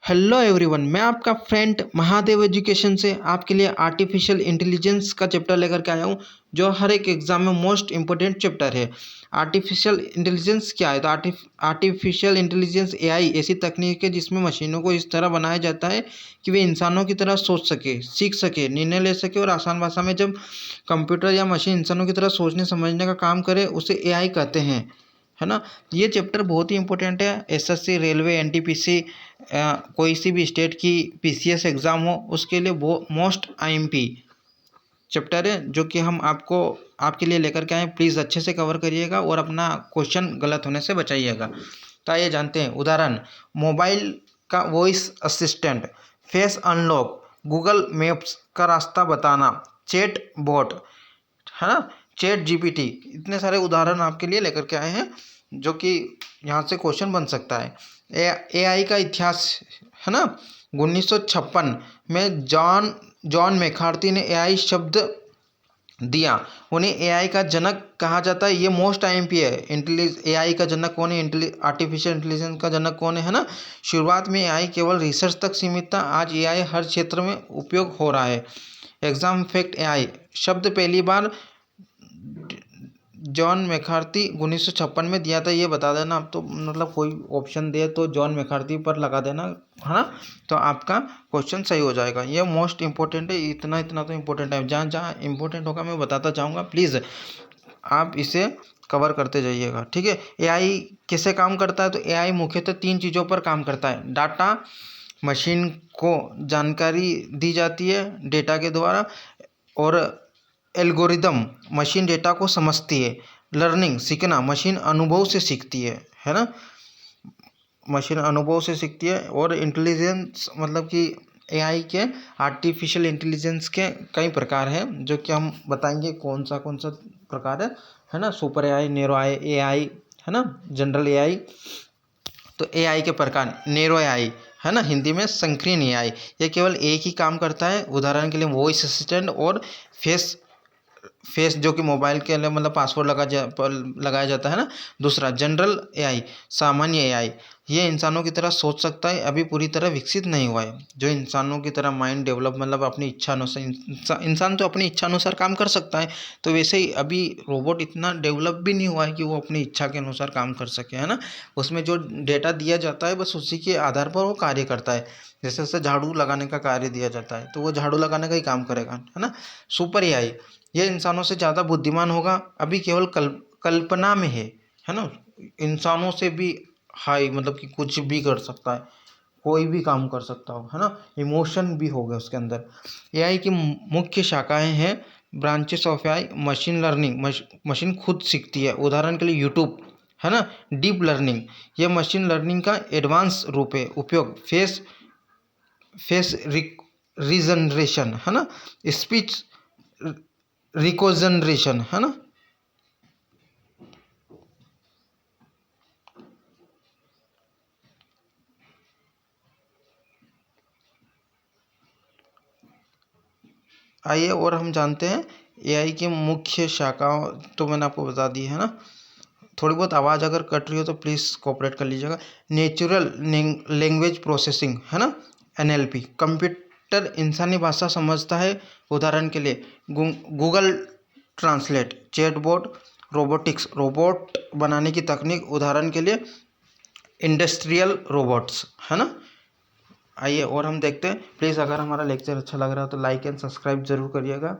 Hello everyone, मैं आपका friend Mahadev education से आपके लिए आर्टिफिशियल इंटेलिजेंस का चैप्टर लेकर के आया हूँ, जो हर एक एग्जाम में मोस्ट इम्पोर्टेंट चैप्टर है। आर्टिफिशियल इंटेलिजेंस क्या है? तो आर्टिफिशियल इंटेलिजेंस एआई ऐसी तकनीक है जिसमें मशीनों को इस तरह बनाया जाता है कि वे इंसानों की तरह सोच सके, सीख सके, निर्णय ले सके और आसान भाषा में जब कंप्यूटर या मशीन इंसानों की तरह सोचने समझने का काम करे उसे एआई कहते हैं, है ना। ये चैप्टर बहुत ही इंपॉर्टेंट है। एसएससी, रेलवे, एनटीपीसी, कोई सी भी स्टेट की पीसीएस एग्ज़ाम हो उसके लिए वो मोस्ट आईएमपी चैप्टर है, जो कि हम आपके लिए लेकर के आए। प्लीज़ अच्छे से कवर करिएगा और अपना क्वेश्चन गलत होने से बचाइएगा। तो आइए जानते हैं। उदाहरण: मोबाइल का voice assistant, face unlock, Google maps का रास्ता बताना, चैट बॉट, है ना, चैट जीपीटी। इतने सारे उदाहरण आपके लिए लेकर के आए हैं जो कि यहाँ से क्वेश्चन बन सकता है। एआई का इतिहास, है ना। 1956 में जॉन मैकार्थी ने एआई शब्द दिया। उन्हें एआई का जनक कहा जाता है। ये मोस्ट आईएमपी है। एआई का जनक कौन है? आर्टिफिशियल इंटेलिजेंस का जनक कौन है ना। शुरुआत में एआई केवल रिसर्च तक सीमित था, आज एआई हर क्षेत्र में उपयोग हो रहा है। एग्जाम फैक्ट: एआई शब्द पहली बार जॉन मैकार्थी 1956 में दिया था। ये बता देना आप, तो मतलब कोई ऑप्शन दे तो जॉन मैकार्थी पर लगा देना, है ना, तो आपका क्वेश्चन सही हो जाएगा। ये मोस्ट इंपॉर्टेंट है। इतना इतना तो इम्पोर्टेंट है, जहाँ जहाँ इंपॉर्टेंट होगा मैं बताता जाऊँगा। प्लीज़ आप इसे कवर करते जाइएगा, ठीक है। एआई कैसे काम करता है? तो एआई मुख्यतः 3 चीज़ों पर काम करता है। डाटा, मशीन को जानकारी दी जाती है डेटा के द्वारा, और एल्गोरिदम, मशीन डेटा को समझती है। लर्निंग, सीखना, मशीन अनुभव से सीखती है ना, मशीन अनुभव से सीखती है। और इंटेलिजेंस मतलब कि एआई के, आर्टिफिशियल इंटेलिजेंस के कई प्रकार हैं, जो कि हम बताएंगे कौन सा प्रकार है ना। सुपर एआई, नैरो एआई, है ना, जनरल एआई। तो एआई के प्रकार: नैरो एआई, है ना, हिंदी में संकीर्ण एआई, ये केवल एक ही काम करता है। उदाहरण के लिए वॉइस असिस्टेंट और फेस जो कि मोबाइल के लिए मतलब पासवर्ड लगाया जाता है ना। दूसरा जनरल एआई, सामान्य एआई, ये इंसानों की तरह सोच सकता है, अभी पूरी तरह विकसित नहीं हुआ है। जो इंसानों की तरह माइंड डेवलप मतलब अपनी इच्छा अनुसार, इंसान तो अपनी इच्छा अनुसार काम कर सकता है, तो वैसे ही अभी रोबोट इतना डेवलप भी नहीं हुआ है कि वो अपनी इच्छा के अनुसार काम कर सके, है ना। उसमें जो डेटा दिया जाता है बस उसी के आधार पर वो कार्य करता है। जैसे जैसे झाड़ू लगाने का कार्य दिया जाता है तो वो झाड़ू लगाने का ही काम करेगा, है ना। सुपर एआई, यह इंसानों से ज़्यादा बुद्धिमान होगा, अभी केवल कल्पना में है ना। इंसानों से भी हाई, मतलब कि कुछ भी कर सकता है, कोई भी काम कर सकता हो, है ना। इमोशन भी हो गया उसके अंदर। एआई की मुख्य शाखाएं हैं, branches of AI: machine learning, machine खुद सीखती है, उदाहरण के लिए यूट्यूब, है ना। डीप लर्निंग, यह मशीन लर्निंग का एडवांस रूप है। उपयोग: फेस रिजनरेशन, है ना, स्पीच रिकोजनरेशन, है ना। आइए और हम जानते हैं एआई की मुख्य शाखाओं। तो मैंने आपको बता दी है ना। थोड़ी बहुत आवाज़ अगर कट रही हो तो प्लीज़ कोऑपरेट कर लीजिएगा। नेचुरल लैंग्वेज प्रोसेसिंग, है ना, एनएलपी, कंप्यूटर इंसानी भाषा समझता है, उदाहरण के लिए Google translate, chatbot. Robotics, robot बनाने की तकनीक, उदाहरण के लिए इंडस्ट्रियल रोबोट्स, है ना। आइए और हम देखते हैं। प्लीज़ अगर हमारा लेक्चर अच्छा लग रहा है तो लाइक एंड सब्सक्राइब जरूर करिएगा,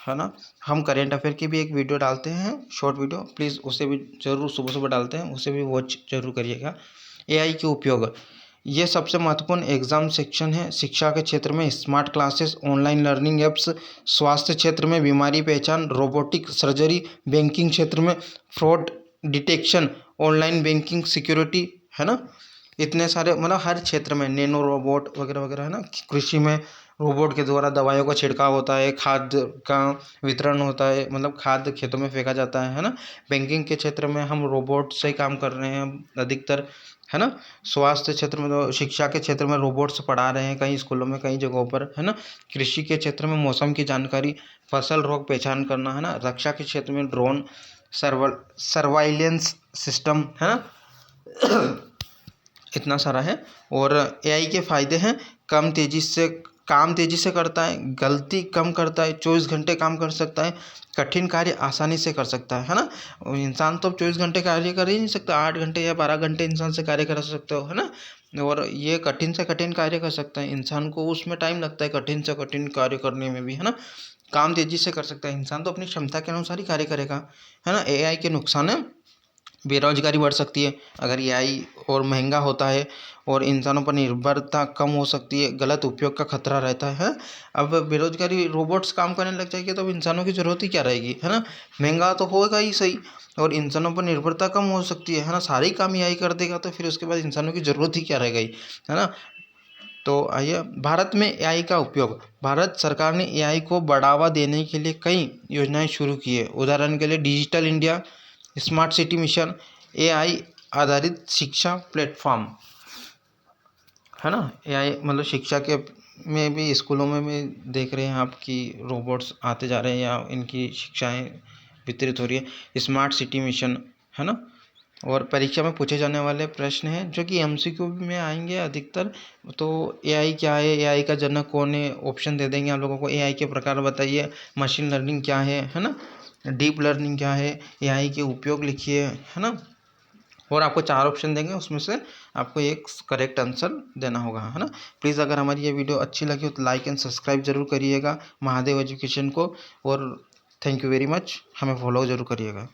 है ना। हम करेंट अफेयर की भी एक वीडियो डालते हैं, शॉर्ट वीडियो, प्लीज़ उसे भी जरूर सुबह सुबह डालते हैं, उसे भी वॉच जरूर करिएगा। एआई के उपयोग: ये सबसे महत्वपूर्ण एग्जाम सेक्शन है। शिक्षा के क्षेत्र में smart classes, online learning apps, स्वास्थ्य क्षेत्र में बीमारी पहचान, रोबोटिक सर्जरी, बैंकिंग क्षेत्र में fraud detection, online banking security, है ना। इतने सारे मतलब हर क्षेत्र में, नैनो रोबोट वगैरह वगैरह, है ना। कृषि में रोबोट के द्वारा दवाइयों का छिड़काव होता है, खाद का वितरण होता है, मतलब खाद खेतों में फेंका जाता है ना। बैंकिंग के क्षेत्र में हम रोबोट से ही काम कर रहे हैं अधिकतर, है ना। स्वास्थ्य क्षेत्र में तो, शिक्षा के क्षेत्र में रोबोट्स पढ़ा रहे हैं कई स्कूलों में, कई जगहों पर, है ना। कृषि के क्षेत्र में मौसम की जानकारी, फसल रोग पहचान करना, है ना। रक्षा के क्षेत्र में ड्रोन, सर्वाइलेंस सिस्टम, है ना। इतना सारा है। और एआई के फ़ायदे हैं, काम तेज़ी से करता है, गलती कम करता है, 24 घंटे काम कर सकता है, कठिन कार्य आसानी से कर सकता है ना। और इंसान तो अब 24 घंटे कार्य कर ही नहीं सकता, 8 घंटे या 12 घंटे इंसान से कार्य करा सकते हो, है ना। और ये कठिन से कठिन कार्य कर सकता है, इंसान को उसमें टाइम लगता है कठिन से कठिन कार्य करने में भी, है ना। काम तेज़ी से कर सकता है, इंसान तो अपनी क्षमता के अनुसार ही कार्य करेगा, है ना। एआई के नुकसान है, बेरोजगारी बढ़ सकती है अगर एआई और महंगा होता है, और इंसानों पर निर्भरता कम हो सकती है, गलत उपयोग का खतरा रहता है। अब बेरोजगारी, रोबोट्स काम करने लग जाएंगे तो अब इंसानों की ज़रूरत ही क्या रहेगी, है ना। महंगा तो होगा ही सही, और इंसानों पर निर्भरता कम हो सकती है ना। सारे काम एआई कर देगा तो फिर उसके बाद इंसानों की ज़रूरत ही क्या रह गई, है ना। तो आइए, भारत में एआई का उपयोग, भारत सरकार ने एआई को बढ़ावा देने के लिए कई योजनाएं शुरू की है। उदाहरण के लिए digital India, smart city mission, AI आधारित शिक्षा प्लेटफॉर्म, है ना। एआई मतलब शिक्षा के में भी, स्कूलों में भी देख रहे हैं आप कि रोबोट्स आते जा रहे हैं या इनकी शिक्षाएं वितरित हो रही है। स्मार्ट सिटी मिशन, है ना। और परीक्षा में पूछे जाने वाले प्रश्न हैं जो कि एमसीक्यू में आएंगे अधिकतर। तो एआई क्या है, एआई का जनक कौन है, ऑप्शन दे देंगे आप लोगों को। एआई के प्रकार बताइए, मशीन लर्निंग क्या है ना, डीप लर्निंग क्या है, एआई के उपयोग लिखिए, है ना। और आपको 4 ऑप्शन देंगे, उसमें से आपको एक करेक्ट आंसर देना होगा, है ना। प्लीज़ अगर हमारी ये वीडियो अच्छी लगी हो तो लाइक एंड सब्सक्राइब जरूर करिएगा महादेव एजुकेशन को। और थैंक यू वेरी मच, हमें फॉलो जरूर करिएगा।